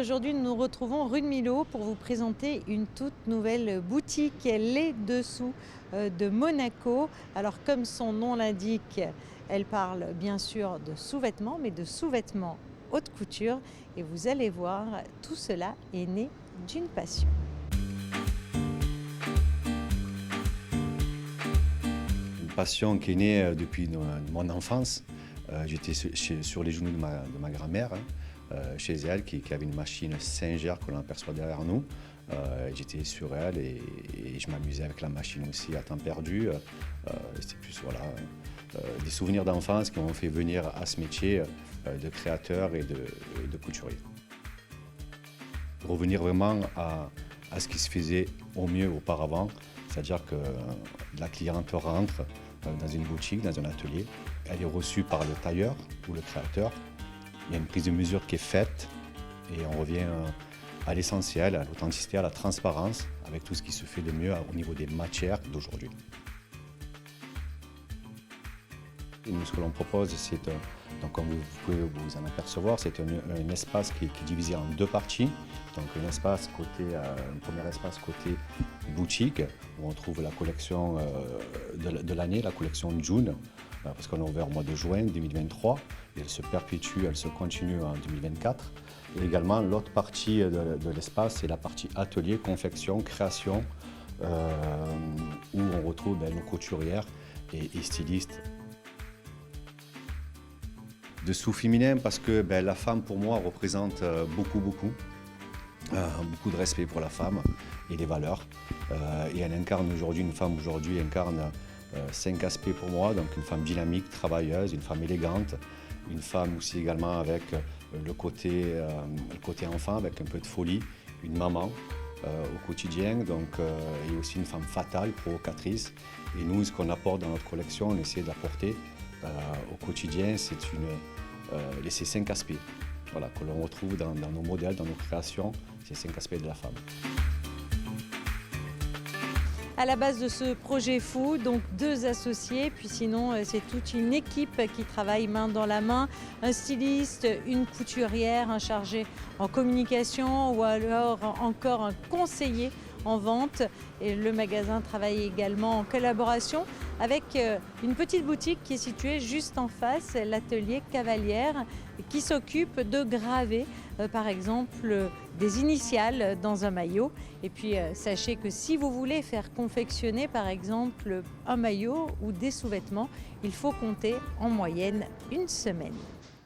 Aujourd'hui, nous nous retrouvons rue de Millau pour vous présenter une toute nouvelle boutique, Les Dessous de Monaco. Alors, comme son nom l'indique, elle parle bien sûr de sous-vêtements, mais de sous-vêtements haute couture. Et vous allez voir, tout cela est né d'une passion. Une passion qui est née depuis mon enfance. J'étais sur les genoux de ma grand-mère, chez elle, qui avait une machine Singer que l'on aperçoit derrière nous. J'étais sur elle et je m'amusais avec la machine aussi à temps perdu. C'était plus des souvenirs d'enfance qui m'ont fait venir à ce métier de créateur et de couturier. Revenir vraiment à ce qui se faisait au mieux auparavant, c'est-à-dire que la cliente rentre dans une boutique, dans un atelier, elle est reçue par le tailleur ou le créateur, il y a une prise de mesure qui est faite et on revient à l'essentiel, à l'authenticité, à la transparence, avec tout ce qui se fait de mieux au niveau des matières d'aujourd'hui. Nous, ce que l'on propose, c'est, donc comme vous pouvez vous en apercevoir, c'est un espace qui est divisé en deux parties. Donc un premier espace côté boutique, où on trouve la collection de l'année, la collection June, parce qu'on a ouvert au mois de juin 2023, et elle se perpétue, elle se continue en 2024. Et également, l'autre partie de l'espace, c'est la partie atelier, confection, création, où on retrouve nos couturières et stylistes. Dessous féminin parce que la femme pour moi représente beaucoup de respect pour la femme et les valeurs. Et elle incarne aujourd'hui, une femme aujourd'hui incarne 5 aspects pour moi, donc une femme dynamique, travailleuse, une femme élégante, une femme aussi également avec le côté enfant, avec un peu de folie, une maman au quotidien, et aussi une femme fatale, provocatrice. Et nous, ce qu'on apporte dans notre collection, on essaie de l'apporter au quotidien, c'est ces 5 aspects que l'on retrouve dans nos modèles, dans nos créations, ces 5 aspects de la femme. À la base de ce projet fou, donc 2 associés, puis sinon c'est toute une équipe qui travaille main dans la main, un styliste, une couturière, un chargé en communication ou alors encore un conseiller en vente. Et le magasin travaille également en collaboration avec une petite boutique qui est située juste en face, l'atelier Cavalière, qui s'occupe de graver par exemple des initiales dans un maillot. Et puis sachez que si vous voulez faire confectionner par exemple un maillot ou des sous-vêtements, il faut compter en moyenne une semaine.